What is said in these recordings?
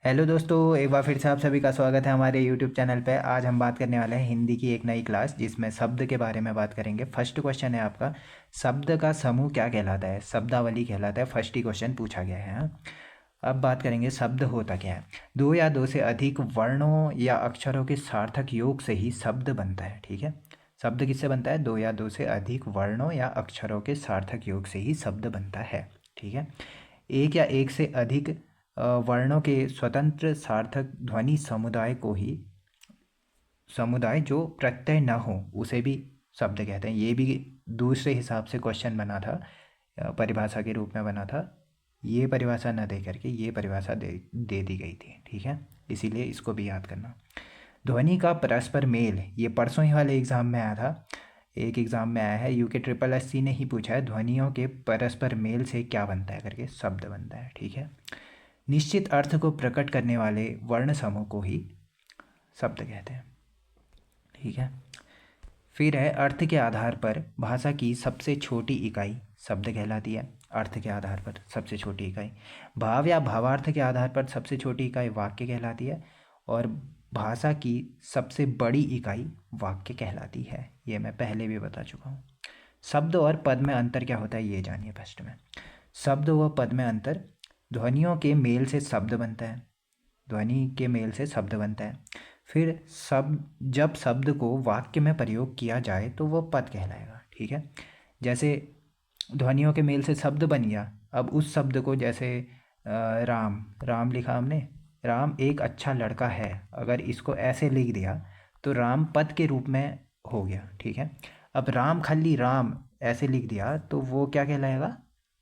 Hello दोस्तों, एक बार फिर से आप सभी का स्वागत है हमारे यूट्यूब चैनल पे। आज हम बात करने वाले हैं हिंदी की एक नई क्लास जिसमें शब्द के बारे में बात करेंगे। फर्स्ट क्वेश्चन है आपका, शब्द का समूह क्या कहलाता है? शब्दावली कहलाता है। फर्स्ट ही क्वेश्चन पूछा गया है, हाँ? अब बात करेंगे शब्द होता क्या है। दो या दो से अधिक वर्णों या अक्षरों के सार्थक योग से ही शब्द बनता है, ठीक है। शब्द किससे बनता है? दो या दो से अधिक वर्णों या अक्षरों के सार्थक योग से ही शब्द बनता है, ठीक है। एक या एक से अधिक वर्णों के स्वतंत्र सार्थक ध्वनि समुदाय को ही, समुदाय जो प्रत्यय न हो उसे भी शब्द कहते हैं। ये भी दूसरे हिसाब से क्वेश्चन बना था, परिभाषा के रूप में बना था। ये परिभाषा न दे करके ये परिभाषा दे दी गई थी, ठीक है। इसीलिए इसको भी याद करना। ध्वनि का परस्पर मेल, ये परसों ही वाले एग्जाम में आया था। एक एग्जाम में आया है, यूके ट्रिपल एस सी ने ही पूछा है, ध्वनियों के परस्पर मेल से क्या बनता है करके शब्द बनता है, ठीक है। निश्चित अर्थ को प्रकट करने वाले वर्ण समूह को ही शब्द कहते हैं, ठीक है। फिर है, अर्थ के आधार पर भाषा की सबसे छोटी इकाई शब्द कहलाती है। अर्थ के आधार पर सबसे छोटी इकाई। भाव या भावार्थ के आधार पर सबसे छोटी इकाई वाक्य कहलाती है। और भाषा की सबसे बड़ी इकाई वाक्य कहलाती है। ये मैं पहले भी बता चुका हूँ। शब्द और पद में अंतर क्या होता है ये जानिए फर्स्ट में। शब्द व पद में अंतर, ध्वनियों के मेल से शब्द बनता है। ध्वनि के मेल से शब्द बनता है। फिर जब शब्द को वाक्य में प्रयोग किया जाए तो वह पद कहलाएगा, ठीक है। जैसे ध्वनियों के मेल से शब्द बन गया। अब उस शब्द को जैसे राम, राम लिखा हमने, राम एक अच्छा लड़का है, अगर इसको ऐसे लिख दिया तो राम पद के रूप में हो गया, ठीक है। अब राम खल्ली राम ऐसे लिख दिया तो वो क्या कहलाएगा?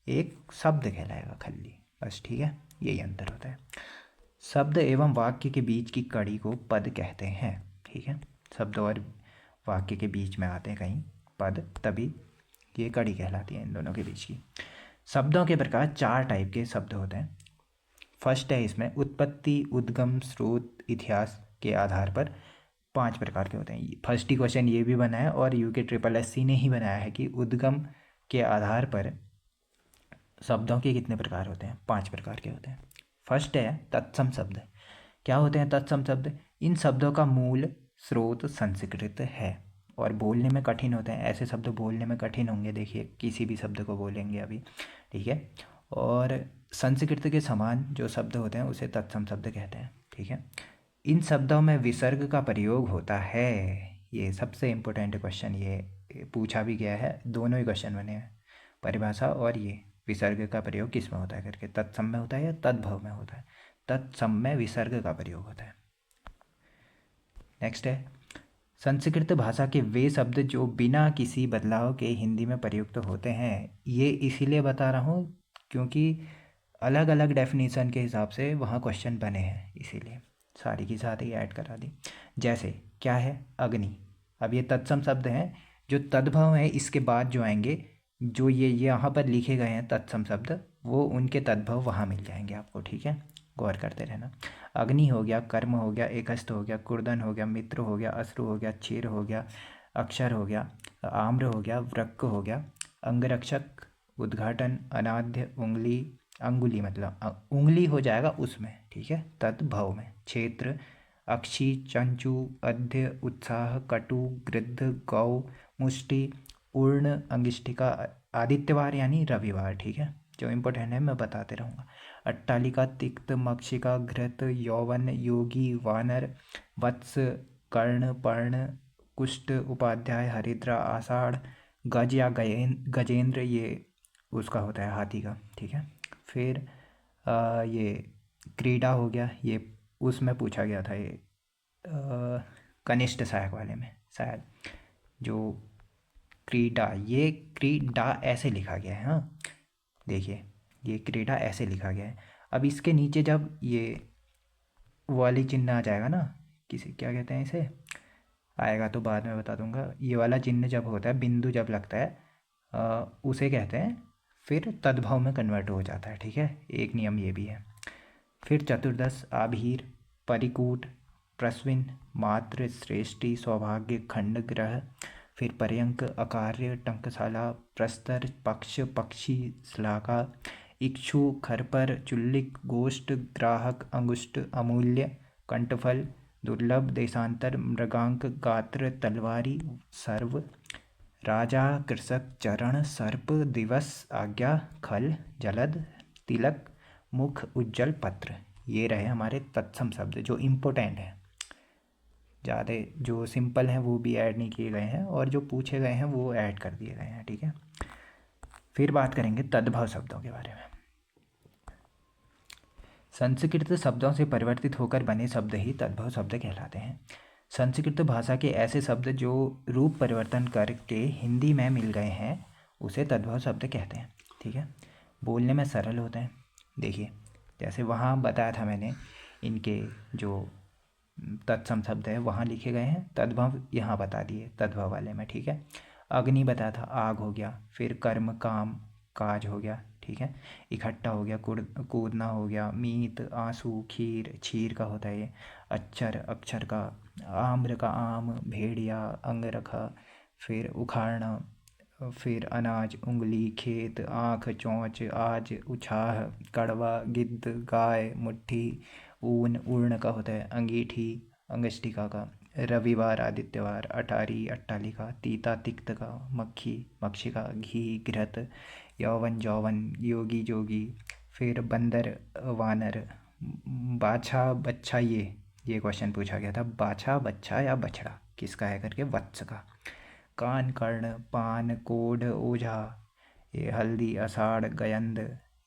एक शब्द कहलाएगा खल्ली, बस, ठीक है। यही अंतर होता है। शब्द एवं वाक्य के बीच की कड़ी को पद कहते हैं, ठीक है। शब्द और वाक्य के बीच में आते हैं कहीं पद, तभी ये कड़ी कहलाती है इन दोनों के बीच की। शब्दों के प्रकार चार टाइप के शब्द होते हैं। फर्स्ट है इसमें उत्पत्ति, उद्गम, स्रोत, इतिहास के आधार पर पांच प्रकार के होते हैं। फर्स्ट ही क्वेश्चन ये भी बना है और यूके ट्रिपल एस सी ने ही बनाया है कि उद्गम के आधार पर शब्दों के कितने प्रकार होते हैं? पांच प्रकार के होते हैं। फर्स्ट है तत्सम शब्द। क्या होते हैं तत्सम शब्द? इन शब्दों का मूल स्रोत संस्कृत है और बोलने में कठिन होते हैं। ऐसे शब्द बोलने में कठिन होंगे, देखिए किसी भी शब्द को बोलेंगे अभी, ठीक है। और संस्कृत के समान जो शब्द होते हैं उसे तत्सम शब्द कहते हैं, ठीक है। इन शब्दों में विसर्ग का प्रयोग होता है। ये सबसे इम्पोर्टेंट क्वेश्चन, ये पूछा भी गया है, दोनों ही क्वेश्चन बने हैं, परिभाषा और ये विसर्ग का प्रयोग किस में होता है करके, तत्सम में होता है या तद्भव में होता है? तत्सम में विसर्ग का प्रयोग होता है। नेक्स्ट है, संस्कृत भाषा के वे शब्द जो बिना किसी बदलाव के हिंदी में प्रयुक्त होते हैं। ये इसीलिए बता रहा हूँ क्योंकि अलग अलग डेफिनेशन के हिसाब से वहाँ क्वेश्चन बने हैं, इसीलिए सारी की सारी ऐड करा दी। जैसे क्या है? अग्नि। अब ये तत्सम शब्द हैं, जो तद्भव है इसके बाद जो आएंगे, जो ये यहाँ पर लिखे गए हैं तत्सम शब्द, वो उनके तद्भव वहाँ मिल जाएंगे आपको, ठीक है। गौर करते रहना। अग्नि हो गया, कर्म हो गया, एकस्थ हो गया, कुर्दन हो गया, मित्र हो गया, अश्रु हो गया, क्षीर हो गया, अक्षर हो गया, आम्र हो गया, वृक्क हो गया, अंगरक्षक, उद्घाटन, अनाद्य, उंगली, अंगुली मतलब उंगली हो जाएगा उसमें, ठीक है, तद्भव में। क्षेत्र, अक्षी, चंचू, अध्य, उत्साह, कटु, गृद्ध, गौ, मुष्टि, पूर्ण, अंगिष्ठिका, आदित्यवार यानी रविवार, ठीक है। जो इम्पोर्टेंट है मैं बताते रहूँगा। अट्टालिका, तिक्त, मक्षिका, घृत, यौवन, योगी, वानर, वत्स, कर्ण, पर्ण, कुष्ठ, उपाध्याय, हरिद्रा, आषाढ़, गज या गजेंद्र, ये उसका होता है हाथी का, ठीक है। फिर ये क्रीड़ा हो गया, ये उसमें पूछा गया था, ये कनिष्ठ सहायक वाले में शायद, जो क्रीडा, ये क्रीडा ऐसे लिखा गया है, हाँ, देखिए ये क्रीडा ऐसे लिखा गया है। अब इसके नीचे जब ये वाली चिन्ह आ जाएगा ना, किसी क्या कहते हैं इसे, आएगा तो बाद में बता दूंगा। ये वाला चिन्ह जब होता है, बिंदु जब लगता है, उसे कहते हैं, फिर तद्भव में कन्वर्ट हो जाता है, ठीक है। एक नियम ये भी है। फिर चतुर्दश, आभीर, परिकूट, प्रस्विन, मात्र, श्रेष्ठी, सौभाग्य, खंड, ग्रह, फिर पर्यंक, अकार्य, टंकशाला, प्रस्तर, पक्ष, पक्षी, श्लाघा, इक्षु, खरपर, चुल्लिक, गोष्ठ, ग्राहक, अंगुष्ठ, अमूल्य, कंठफल, दुर्लभ, देशांतर, मृगांक, गात्र, तलवारी, सर्व, राजा, कृषक, चरण, सर्प, दिवस, आज्ञा, खल, जलद, तिलक, मुख, उज्जवल, पत्र। ये रहे हमारे तत्सम शब्द जो इम्पोर्टेंट हैं। ज़्यादा जो सिंपल हैं वो भी ऐड नहीं किए गए हैं और जो पूछे गए हैं वो ऐड कर दिए गए हैं, ठीक है। फिर बात करेंगे तद्भव शब्दों के बारे में। संस्कृत शब्दों से परिवर्तित होकर बने शब्द ही तद्भव शब्द कहलाते हैं। संस्कृत भाषा के ऐसे शब्द जो रूप परिवर्तन करके हिंदी में मिल गए हैं उसे तद्भव शब्द कहते हैं, ठीक है। बोलने में सरल होते हैं। देखिए जैसे वहाँ बताया था मैंने, इनके जो तत्सम शब्द है वहाँ लिखे गए हैं, तद्भव यहाँ बता दिए तद्भव वाले में, ठीक है। अग्नि बताया था, आग हो गया। फिर कर्म, काम, काज हो गया, ठीक है। इकट्ठा हो गया, कूदना हो गया। मीत, आंसू, खीर, क्षीर का होता है ये। अक्षर, अक्षर का। आम्र का आम, भेड़िया, अंगरखा। फिर उखाड़ना। फिर अनाज, उंगली, खेत, आँख, चोंच, आज, उछाह, कड़वा, गिद्ध, गाय, मुट्ठी। ऊन, उर्ण का होता है। अंगीठी, अंगष्टिका का। रविवार, आदित्यवार। अटारी, अट्टालिका। तीता, तिक्त का। मक्खी, मक्षिका। घी, घृत। यौवन, जौवन। योगी, जोगी। फिर बंदर, वानर। बाछा, बच्चा। ये क्वेश्चन पूछा गया था, बाछा, बच्चा या बछड़ा किसका है करके, वत्स का। कान, कर्ण, पान, कोढ़, ओझा। ये हल्दी, अषाढ़, गयंद।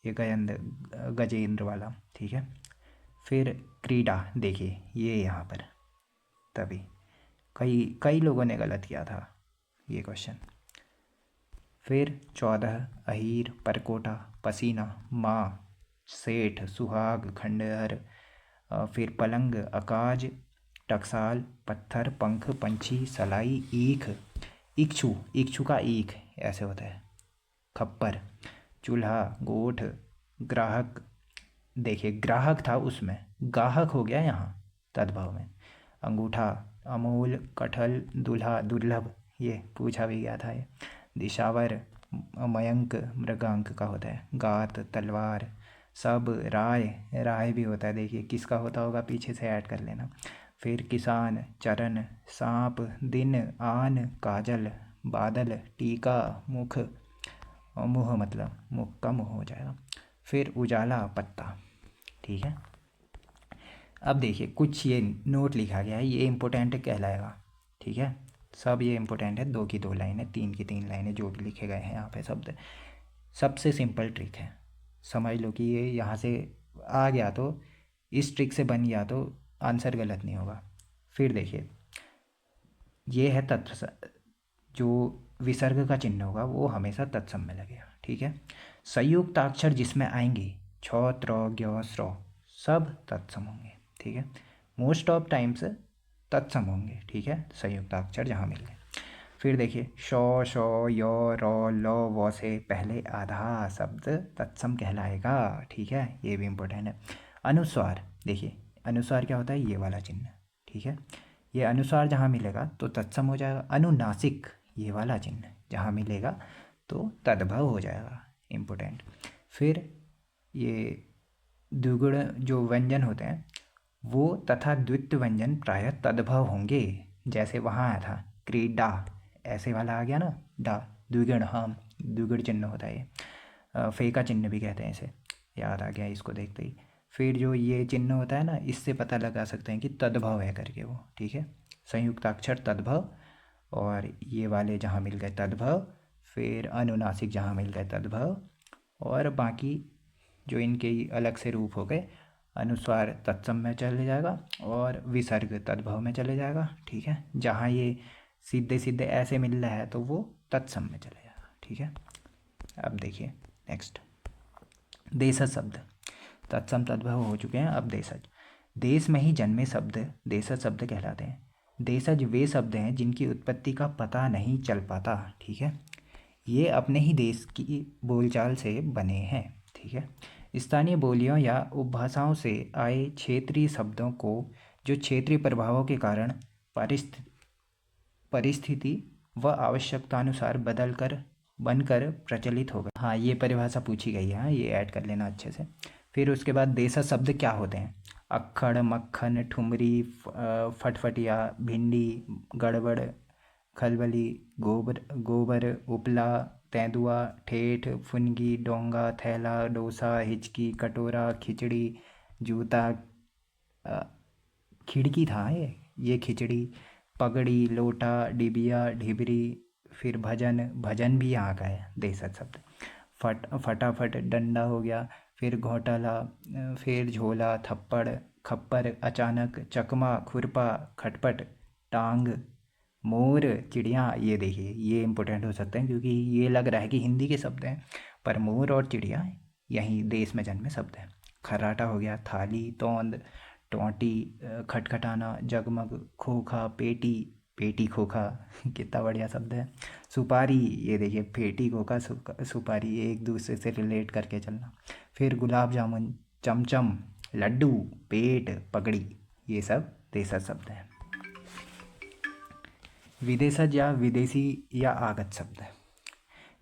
ये गयंद गजेंद्र वाला, ठीक है। फिर क्रीड़ा, देखिए ये यहाँ पर तभी कई कई लोगों ने गलत किया था ये क्वेश्चन। फिर 14, अहीर, परकोटा, पसीना, माँ, सेठ, सुहाग, खंडहर। फिर पलंग, अकाज, टकसाल, पत्थर, पंख, पंछी, सलाई, ईख। इक्षु, इक्षु का ईख ऐसे होता है। खप्पर, चूल्हा, गोठ, ग्राहक। देखिए ग्राहक था उसमें, गाहक हो गया यहाँ तद्भव में। अंगूठा, अमूल, कटहल, दूल्हा, दुर्लभ। ये पूछा भी गया था ये। दिशावर, मयंक, मृगांक का होता है। गात, तलवार। सब, राय, राय भी होता है, देखिए किसका होता होगा पीछे से ऐड कर लेना। फिर किसान, चरण, सांप, दिन, आन, काजल, बादल, टीका, मुख। मुँह मतलब मुख का मुँह हो जाएगा। फिर उजाला, पत्ता, ठीक है। अब देखिए कुछ ये नोट लिखा गया है, ये इम्पोर्टेंट कहलाएगा, ठीक है। सब ये इम्पोर्टेंट है, 2 की 2 लाइनें, 3 की 3 लाइनें जो भी लिखे गए हैं यहाँ पे शब्द। सबसे सिंपल ट्रिक है, समझ लो कि ये यहाँ से आ गया तो, इस ट्रिक से बन गया तो आंसर गलत नहीं होगा। फिर देखिए ये है जो विसर्ग का चिन्ह होगा वो हमेशा तत्सम में लगेगा, ठीक है। संयुक्त अक्षर जिसमें आएंगे छ, त्र, ज्ञ, स्र, सब तत्सम होंगे, ठीक है। मोस्ट ऑफ टाइम्स तत्सम होंगे, ठीक है, संयुक्त अक्षर जहाँ मिल गए। फिर देखिए श, श, य, र, ल, व से पहले आधा शब्द तत्सम कहलाएगा, ठीक है, ये भी इम्पोर्टेंट है। अनुस्वार, देखिए अनुस्वार क्या होता है, ये वाला चिन्ह, ठीक है। ये अनुस्वार जहाँ मिलेगा तो तत्सम हो जाएगा। अनुनासिक, ये वाला चिन्ह जहाँ मिलेगा तो तद्भव हो जाएगा, इम्पोर्टेंट। फिर ये द्विगुण जो व्यंजन होते हैं वो तथा द्वित्व व्यंजन प्रायः तद्भव होंगे, जैसे वहाँ आया था क्रीडा, ऐसे वाला आ गया ना, डा, द्विगुण, हाँ द्विगुण चिन्ह होता है ये। फे का चिन्ह भी कहते हैं इसे, याद आ गया इसको देखते ही। फिर जो ये चिन्ह होता है ना, इससे पता लगा सकते हैं कि तद्भव है करके वो, ठीक है। संयुक्त अक्षर तद्भव, और ये वाले जहाँ मिल गए तद्भव। फिर अनुनासिक जहाँ मिल गए तद्भव, और बाकी जो इनके अलग से रूप हो गए, अनुस्वार तत्सम में चले जाएगा और विसर्ग तद्भव में चले जाएगा, ठीक है। जहाँ ये सीधे सीधे ऐसे मिल रहा है तो वो तत्सम में चले जाएगा, ठीक है। अब देखिए नेक्स्ट, देशज शब्द, तत्सम तद्भव हो चुके हैं, अब देशज। देश में ही जन्मे शब्द देशज शब्द कहलाते हैं। देशज वे शब्द हैं जिनकी उत्पत्ति का पता नहीं चल पाता, ठीक है। ये अपने ही देश की बोलचाल से बने हैं, ठीक है। स्थानीय बोलियों या उपभाषाओं से आए क्षेत्रीय शब्दों को जो क्षेत्रीय प्रभावों के कारण परिस्थिति व आवश्यकतानुसार बदल कर बनकर प्रचलित हो गया। हाँ, ये परिभाषा पूछी गई है, हाँ, ये ऐड कर लेना अच्छे से। फिर उसके बाद देशज शब्द क्या होते हैं? अक्खड़, मक्खन, ठुमरी, फटफटिया, भिंडी, गड़बड़, खलबली, गोबर गोबर, उपला, तेंदुआ, ठेठ, फुनगी, डोंगा, थैला, डोसा, हिचकी, कटोरा, खिचड़ी, जूता, अ, खिड़की था ये खिचड़ी, पगड़ी, लोटा, डिबिया, ढिबरी। फिर भजन, भजन भी यहाँ का है देशज शब्द। फटाफट, डंडा हो गया। फिर घोटाला, फिर झोला, थप्पड़, खप्पर, अचानक, चकमा, खुरपा, खटपट, टांग, मोर, चिड़िया। ये देखिए, ये इम्पोर्टेंट हो सकते हैं क्योंकि ये लग रहा है कि हिंदी के शब्द हैं, पर मोर और चिड़िया यहीं देश में जन्मे शब्द हैं। खर्राटा हो गया, थाली, तोंद, टोंटी, खटखटाना, जगमग, खोखा, पेटी, पेटी खोखा कितना बढ़िया शब्द है। सुपारी, ये देखिए, पेटी खोखा, सुपारी, ये एक दूसरे से रिलेट करके चलना। फिर गुलाब जामुन, चमचम, लड्डू, पेट, पगड़ी, ये सब देशज शब्द हैं। विदेशज या विदेशी या आगत शब्द।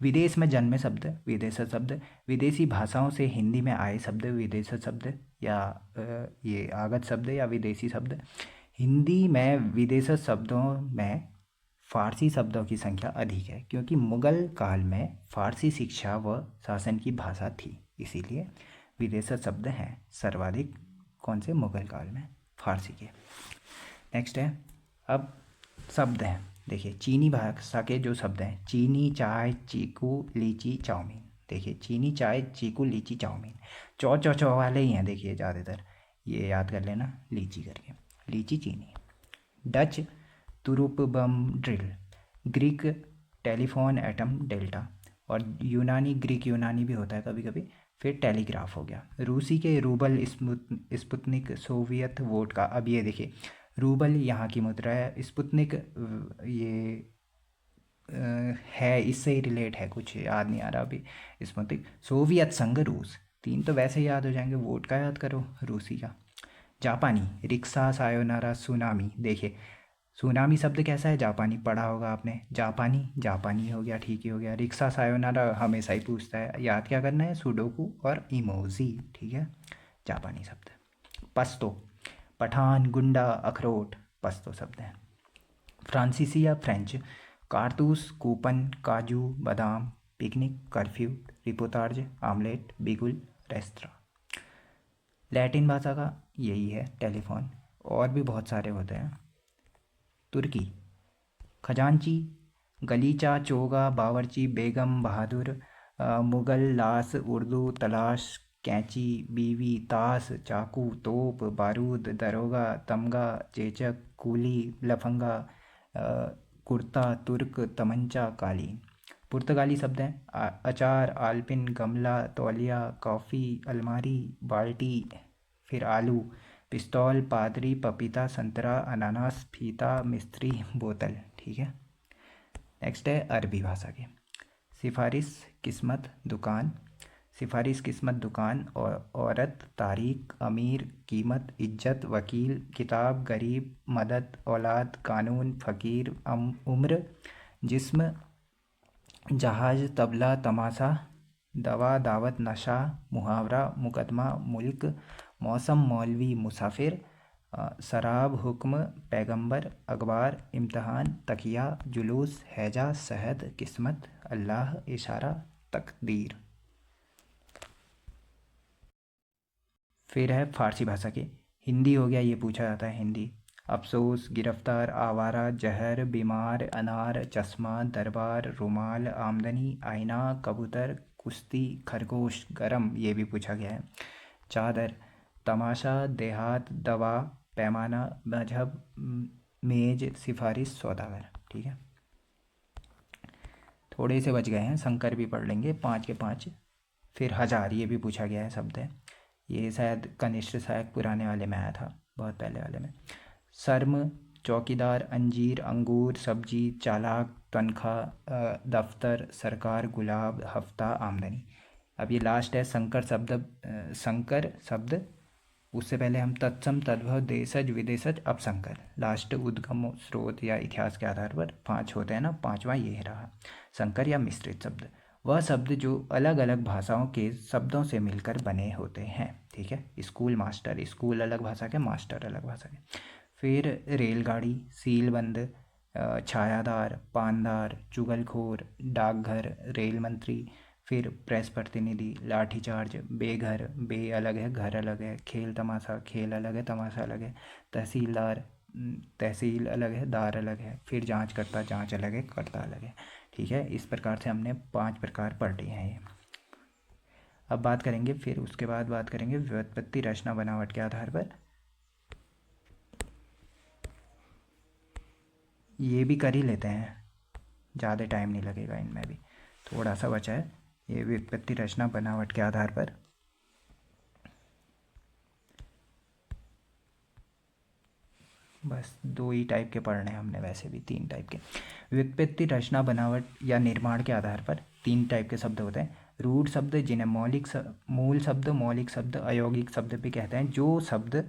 विदेश में जन्मे शब्द विदेशज शब्द। विदेशी भाषाओं से हिंदी में आए शब्द विदेशज शब्द या ये आगत शब्द या विदेशी शब्द। हिंदी में विदेशज शब्दों में फारसी शब्दों की संख्या अधिक है क्योंकि मुगल काल में फारसी शिक्षा व शासन की भाषा थी, इसीलिए विदेशज शब्द हैं सर्वाधिक। कौन से? मुगल काल में फारसी के। नेक्स्ट है, अब शब्द हैं। देखिए, चीनी भाषा के जो शब्द हैं, चीनी, चाय, चीकू, लीची, चाउमीन। देखिए, चीनी, चाय, चीकू, लीची, चाउमीन, चौ चौ चौ वाले ही हैं देखिए ज़्यादातर, ये याद कर लेना लीची करके। लीची, चीनी। डच, तुरुप, bomb, drill. Greek, telephone, atom, delta. और यूनानी, ग्रीक यूनानी भी होता है कभी कभी। फिर टेलीग्राफ हो गया। रूसी के रूबल, स्पुतनिक, सोवियत वोडका। अब ये देखिए, रूबल यहाँ की मुद्रा है, स्पुतनिक ये है, इससे ही रिलेट है, कुछ याद नहीं आ रहा अभी। स्पुतनिक, सोवियत संघ, रूस। तीन तो वैसे ही याद हो जाएंगे, वोट का याद करो, रूसी का। जापानी, रिक्शा, सायोनारा, सुनामी। देखिए, सुनामी शब्द कैसा है? जापानी, पढ़ा होगा आपने। जापानी, जापानी हो गया, ठीक ही हो गया। रिक्शा, सायोनारा हमेशा ही पूछता है, याद क्या करना है? सुडोकू और इमोजी, ठीक है। जापानी शब्द। पस्तो, पठान, गुंडा, अखरोट, पस्तो शब्द हैं। फ्रांसीसी या फ्रेंच, कारतूस, कूपन, काजू, बादाम, पिकनिक, कर्फ्यू, रिपोर्टाज, आमलेट, बिगुल, रेस्तरा। लैटिन भाषा का यही है, टेलीफोन। और भी बहुत सारे होते हैं। तुर्की, खजांची, गलीचा, चोगा, बावर्ची, बेगम, बहादुर, मुगल, लाश, उर्दू, तलाश, कैंची, बीवी, ताश, चाकू, तोप, बारूद, दरोगा, तमगा, चेचक, कूली, लफंगा, कुर्ता, तुर्क, तमंचा, कालीन। पुर्तगाली शब्द हैं, अचार, आलपिन, गमला, तौलिया, कॉफ़ी, अलमारी, बाल्टी। फिर आलू, पिस्तौल, पादरी, पपीता, संतरा, अनानास, फीता, मिस्त्री, बोतल, ठीक है। नेक्स्ट है अरबी भाषा के। सिफारिश, किस्मत, दुकान। सिफारिश, किस्मत, दुकान, औरत, तारीख, अमीर, कीमत, इज्जत, वकील, किताब, गरीब, मदद, औलाद, कानून, फ़कीर, उम्र, जिस्म, जहाज, तबला, तमाशा, दवा, दावत, नशा, मुहावरा, मुकदमा, मुल्क, मौसम, मौलवी, मुसाफिर, शराब, हुक्म, पैगंबर, अखबार, इम्तहान, तकिया, जुलूस, हैजा, शहद, किस्मत, अल्लाह, इशारा, तकदीर। फिर है फारसी भाषा के। हिंदी हो गया, ये पूछा जाता है हिंदी। अफसोस, गिरफ्तार, आवारा, जहर, बीमार, अनार, चश्मा, दरबार, रुमाल, आमदनी, आईना, कबूतर, कुश्ती, खरगोश, गरम, ये भी पूछा गया है। चादर, तमाशा, देहात, दवा, पैमाना, मजहब, मेज, सिफारिश, सौदागर, ठीक है। थोड़े से बच गए हैं, शंकर भी पढ़ लेंगे, 5 के 5। फिर हज़ार, ये भी पूछा गया है शब्द है, ये शायद कनिष्ठ सहायक पुराने वाले में आया था, बहुत पहले वाले में। शर्म, चौकीदार, अंजीर, अंगूर, सब्जी, चालाक, तनख्वाह, दफ्तर, सरकार, गुलाब, हफ्ता, आमदनी। अब ये लास्ट है संकर शब्द, संकर शब्द उससे पहले हम तत्सम, तद्भव, देशज, विदेशज, अपसंकर, लास्ट उद्गम, स्रोत या इतिहास के आधार पर 5 होते हैं ना, 5वां ये रहा संकर या मिश्रित शब्द। वह शब्द जो अलग अलग भाषाओं के शब्दों से मिलकर बने होते हैं। ठीक है, स्कूल मास्टर, स्कूल अलग भाषा के, मास्टर अलग भाषा के। फिर रेलगाड़ी, सीलबंद, छायादार, पानदार, चुगलखोर, डाकघर, रेल मंत्री। फिर प्रेस प्रतिनिधि, लाठीचार्ज, बेघर, बे अलग है, घर अलग है, खेल तमाशा, खेल अलग है, तमाशा अलग है, तहसीलदार, तहसील अलग है, दार अलग है। फिर जांचकर्ता, जांच अलग है, कर्ता अलग है। ठीक है, इस प्रकार से हमने 5 प्रकार पढ़ लिए हैं ये। अब बात करेंगे, फिर उसके बाद बात करेंगे व्युत्पत्ति, रचना, बनावट के आधार पर। ये भी कर ही लेते हैं, ज़्यादा टाइम नहीं लगेगा, इनमें भी थोड़ा सा बचा है। ये व्युत्पत्ति, रचना, बनावट के आधार पर। बस 2 ही टाइप के पढ़ने हैं हमने, वैसे भी 3 टाइप के। व्युत्पत्ति, रचना, बनावट या निर्माण के आधार पर 3 टाइप के शब्द होते हैं। रूढ़ शब्द, जिन्हें मूल शब्द, मौलिक शब्द, अयौगिक शब्द भी कहते हैं। जो शब्द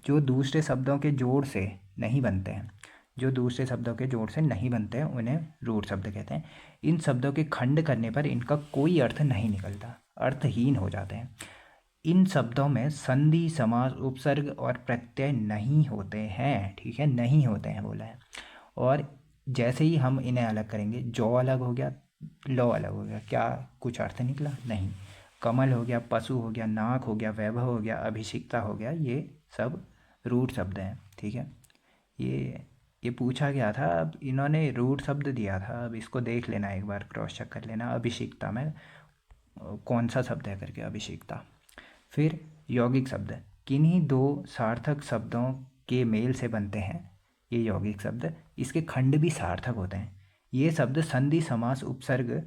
जो दूसरे शब्दों के जोड़ से नहीं बनते हैं, जो दूसरे शब्दों के जोड़ से नहीं बनते हैं, उन्हें रूढ़ शब्द कहते हैं। इन शब्दों के खंड करने पर इनका कोई अर्थ नहीं निकलता, अर्थहीन हो जाते हैं। इन शब्दों में संधि, समास, उपसर्ग और प्रत्यय नहीं होते हैं। ठीक है, नहीं होते हैं बोला है। और जैसे ही हम इन्हें अलग करेंगे, जौ अलग हो गया, लो अलग हो गया, क्या कुछ अर्थ निकला? नहीं। कमल हो गया, पशु हो गया, नाक हो गया, वैभव हो गया, अभिषिक्ता हो गया, ये सब रूढ़ शब्द हैं। ठीक है, ये ये पूछा गया था, अब इन्होंने रूढ़ शब्द दिया था, अब इसको देख लेना, एक बार क्रॉस चेक कर लेना अभिषिक्ता में कौन सा शब्द है करके, अभिषिक्ता। फिर यौगिक शब्द, किन्हीं 2 सार्थक शब्दों के मेल से बनते हैं ये यौगिक शब्द। इसके खंड भी सार्थक होते हैं। ये शब्द संधि, समास, उपसर्ग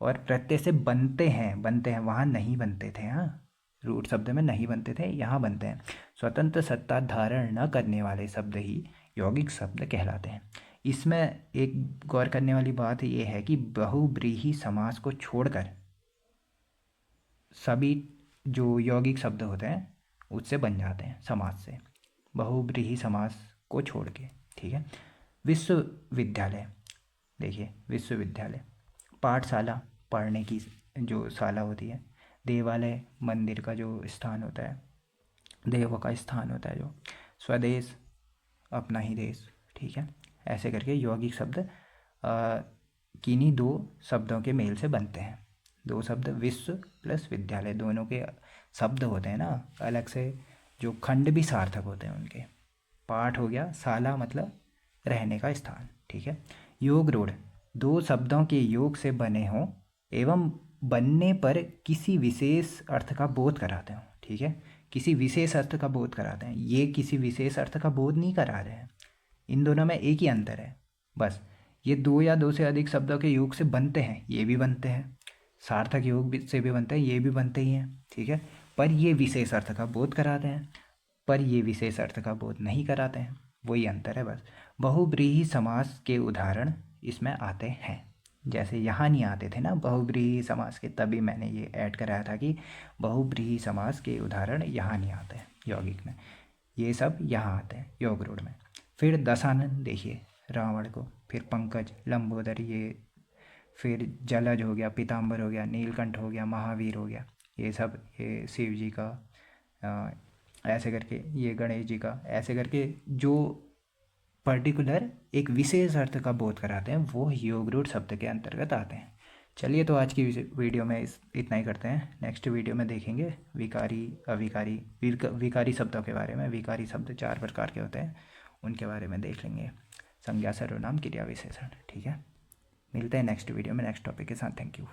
और प्रत्यय से बनते हैं, वहाँ नहीं बनते थे। हाँ, रूट शब्द में नहीं बनते थे, यहाँ बनते हैं। स्वतंत्र सत्ता धारण न करने वाले शब्द ही यौगिक शब्द कहलाते हैं। इसमें एक गौर करने वाली बात ये है कि बहुब्रीहि समास को छोड़कर सभी जो यौगिक शब्द होते हैं उससे बन जाते हैं, समास से, बहुब्रीहि समास को छोड़ के। ठीक है, विश्वविद्यालय, देखिए विश्वविद्यालय, पाठशाला, पढ़ने की जो शाला होती है, देवालय, मंदिर का जो स्थान होता है, देव का स्थान होता है जो, स्वदेश, अपना ही देश। ठीक है, ऐसे करके यौगिक शब्द किन्हीं 2 शब्दों के मेल से बनते हैं। 2 शब्द, विश्व प्लस विद्यालय, दोनों के शब्द होते हैं ना अलग से, जो खंड भी सार्थक होते हैं उनके। पाठ हो गया, शाला मतलब रहने का स्थान। ठीक है, योग रूढ़, 2 शब्दों के योग से बने हों एवं बनने पर किसी विशेष अर्थ का बोध कराते हों। ठीक है, किसी विशेष अर्थ का बोध कराते हैं, ये किसी विशेष अर्थ का बोध नहीं करा रहे हैं। इन दोनों में एक ही अंतर है बस, ये 2 या 2 से अधिक शब्दों के योग से बनते हैं, ये भी बनते हैं, सार्थक योग से भी बनते हैं, ये भी बनते ही हैं। ठीक है, पर ये विशेष अर्थ का बोध कराते हैं, पर ये विशेष अर्थ का बोध नहीं कराते हैं, वही अंतर है बस। बहुब्रीहि समास के उदाहरण इसमें आते हैं, जैसे यहाँ नहीं आते थे ना बहुब्रीहि समास के, तभी मैंने ये ऐड कराया था कि बहुब्रीहि समास के उदाहरण यहाँ नहीं आते हैं यौगिक में, ये सब यहाँ आते हैं योग रूढ़ में। फिर दशानन, देखिए रावण को, फिर पंकज, लंबोदर, ये फिर जलज हो गया, पीताम्बर हो गया, नीलकंठ हो गया, महावीर हो गया, ये सब, ये शिव जी का, ऐसे करके ये गणेश जी का, ऐसे करके जो पर्टिकुलर एक विशेष अर्थ का बोध कराते हैं वो योग रूढ़ शब्द के अंतर्गत आते हैं। चलिए, तो आज की वीडियो में इतना ही करते हैं। नेक्स्ट वीडियो में देखेंगे विकारी, अविकारी, विकारी शब्दों के बारे में। विकारी शब्द 4 प्रकार के होते हैं, उनके बारे में देख लेंगे, संज्ञा, सर्वनाम, क्रिया, विशेषण। ठीक है, मिलते हैं नेक्स्ट वीडियो में नेक्स्ट टॉपिक के साथ। Thank you.